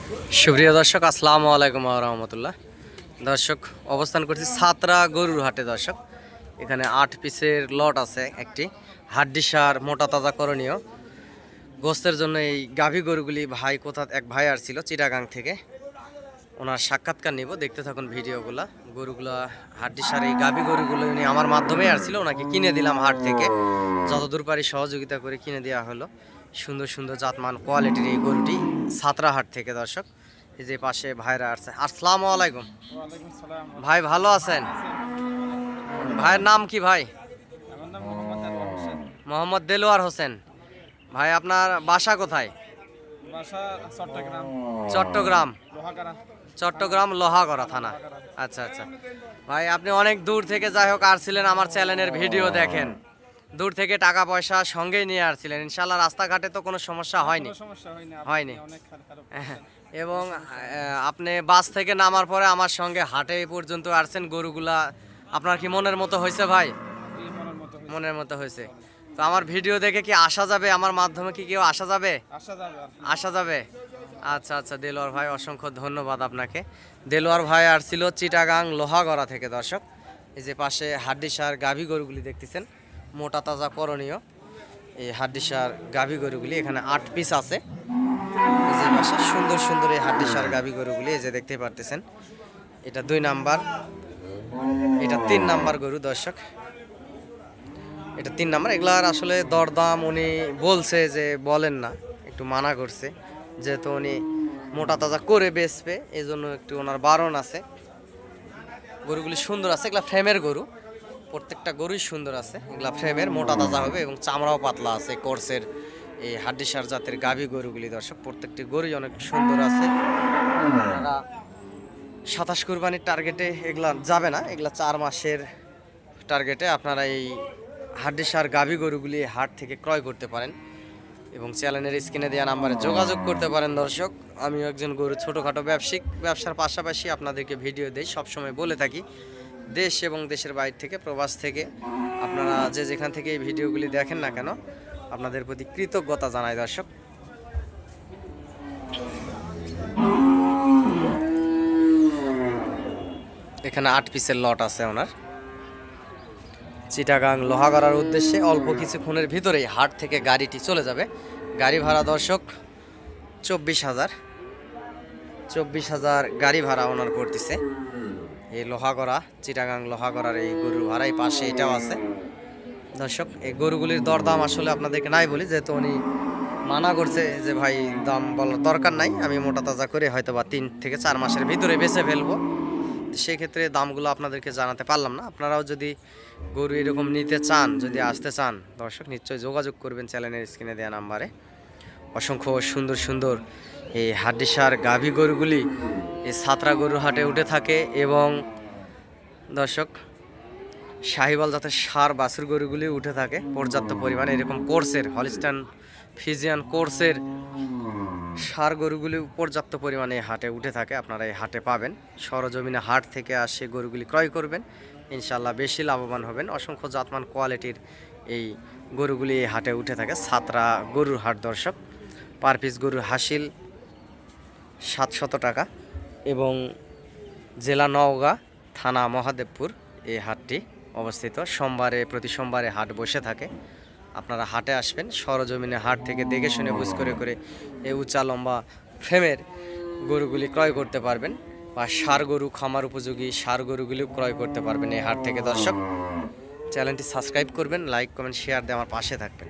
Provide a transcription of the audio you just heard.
সুপ্রিয় দর্শক, আসসালামু আলাইকুম ওয়া রাহমাতুল্লাহ। দর্শক, অবস্থান করছি সাতরা গরুর হাটে। দর্শক, এখানে 8 পিসের লট আছে। একটি হাড্ডিসার মোটা তাজা করণীয় গোস্তের জন্য এই গাভী গরুগুলি এক ভাই আসছিল চিটাগাং থেকে। ওনার সাক্ষাৎকার নিব, দেখতে থাকুন ভিডিওগুলা। গরুগুলা হাড্ডিসার এই গাভী গরুগুলো উনি আমার মাধ্যমে আসছিল, ওনাকে কিনে দিলাম হাট থেকে। যতদূর পারি সহযোগিতা করে কিনে দেওয়া হলো। সুন্দর সুন্দর জাতমান কোয়ালিটির এই গরুটি সাতরা হাট থেকে। দর্শক, এই যে পাশে ভাইরা আসছে। আসসালামু আলাইকুম। ভাই ভালো আছেন? ভাইয়ের নাম কি ভাই? মোহাম্মদ দেলোয়ার হোসেন। ভাই আপনার বাসা কোথায়? চট্টগ্রাম। চট্টগ্রাম লোহাগড়া থানা। আচ্ছা আচ্ছা। ভাই আপনি অনেক দূর থেকে যাই হোক আসছিলেন, আমার চ্যানেলের ভিডিও দেখেন। দূর থেকে টাকা পয়সা সঙ্গেই নিয়ে আসছিলেন। ইনশাল্লাহ রাস্তাঘাটে তো কোনো সমস্যা হয়নি? হয়নি। এবং আপনি বাস থেকে নামার পরে আমার সঙ্গে হাটে পর্যন্ত আসছেন। গরুগুলা আপনার কি মনের মতো হয়েছে ভাই? মনের মতো হয়েছে। তো আমার ভিডিও দেখে কি আসা যাবে? আমার মাধ্যমে কি কেউ আসা যাবে? আসা যাবে। আচ্ছা আচ্ছা, দেলোয়ার ভাই অসংখ্য ধন্যবাদ আপনাকে। দেলোয়ার ভাই আসছিল চিটাগাং লোহাগড়া থেকে। দর্শক, এই যে পাশে হাড্ডিসার গাভী গরুগুলি দেখতেছেন, মোটা তাজা করণীয় এই হাড্ডিসার গাভী গরুগুলি। এখানে 8 পিস আছে। এই যে পাশে সুন্দর সুন্দর এই হাড্ডিসার গাভী গরুগুলি এই যে দেখতে পারতেছেন। এটা 2 নাম্বার, এটা 3 নাম্বার গরু। দর্শক, এটা 3 নাম্বার। এগুলার আসলে দরদাম উনি বলছে যে বলেন না, একটু মানা করছে, যেহেতু উনি মোটা তাজা করে বেচবে, এই জন্য একটু ওনার বারণ আছে। গরুগুলি সুন্দর আছে, এগুলা ফ্রেমের গরু, প্রত্যেকটা গরুই সুন্দর আছে। এগুলা ফ্রেমের, মোটা তাজা হবে এবং চামড়াও পাতলা আছে। কোর্সের এই হাড্ডিসার জাতের গাভী গরুগুলি। দর্শক, প্রত্যেকটি গরুই অনেক সুন্দর আছে। আপনারা 27 কুরবানির টার্গেটে এগুলা যাবে না, এগুলা 4 মাসের টার্গেটে আপনারা এই হাড্ডিসার গাভী গরুগুলি হাট থেকে ক্রয় করতে পারেন এবং চ্যানেলের স্ক্রিনে দেওয়া নাম্বারে যোগাযোগ করতে পারেন। দর্শক, আমিও একজন গরু ছোটোখাটো ব্যবসার পাশাপাশি আপনাদেরকে ভিডিও দেই, সবসময় বলে থাকি। দেশ এবং দেশের বাইরে থেকে, প্রবাস থেকে, আপনারা যে যেখান থেকে এই ভিডিওগুলি দেখেন না কেন, আপনাদের প্রতি কৃতজ্ঞতা জানাই। দর্শক, এখানে 8 পিসের লট আছে ওনার। চিটাগাং লোহাগড়ার উদ্দেশ্যে অল্প কিছুক্ষণের ভিতরেই হাট থেকে গাড়িটি চলে যাবে। গাড়ি ভাড়া দর্শক 24,000 গাড়ি ভাড়া ওনার পড়তেছে। এই লোহাগড়া, চিটাগাং লোহাগড়ার এই গরুর ভাড়াই পাশে এটাও আছে। দর্শক, এই গরুগুলির দরদাম আসলে আপনাদেরকে নাই বলি, যেহেতু উনি মানা করছে যে ভাই দাম বলার দরকার নাই, আমি মোটা তাজা করে হয়তো বা 3 থেকে 4 মাসের ভিতরে বেচে ফেলবো। সেই ক্ষেত্রে দামগুলো আপনাদেরকে জানাতে পারলাম না। আপনারাও যদি গরু এরকম নিতে চান, যদি আসতে চান, দর্শক নিশ্চয়ই যোগাযোগ করবেন চ্যানেলের স্ক্রিনে দেওয়া নাম্বারে। অসংখ্য সুন্দর সুন্দর এই হাড্ডিসার গাভী গরুগুলি এই সাতরা গরুর হাটে উঠে থাকে এবং দর্শক শাহিওয়াল জাতের ষাঁড় বাছুর গরুগুলি উঠে থাকে পর্যাপ্ত পরিমাণে। এরকম কোর্সের হলিস্টাইন ফ্রিজিয়ান কোর্সের ষাঁড় গরুগুলি পর্যাপ্ত পরিমাণে হাটে উঠে থাকে। আপনারা এই হাটে পাবেন। সরজমিনে হাট থেকে আসে গরুগুলি ক্রয় করবেন, ইনশাল্লাহ বেশি লাভবান হবেন। অসংখ্য জাতমান কোয়ালিটির এই গরুগুলি এই হাটে উঠে থাকে। সাতরা গরুর হাট। দর্শক, পার পিস গরুর হাসিল 700 টাকা এবং জেলা নওগাঁ, থানা মহাদেবপুর এই হাটটি অবস্থিত। প্রতি সোমবারে হাট বসে থাকে। আপনারা হাটে আসবেন, সরজমিনে হাট থেকে দেখে শুনে বুঝ করে এই উঁচা লম্বা ফ্রেমের গরুগুলি ক্রয় করতে পারবেন, বা ষাঁড় গরু, খামার উপযোগী ষাঁড় গরুগুলিও ক্রয় করতে পারবেন এই হাট থেকে। দর্শক, চ্যানেলটি সাবস্ক্রাইব করবেন, লাইক কমেন্ট শেয়ার দিয়ে আমার পাশে থাকবেন।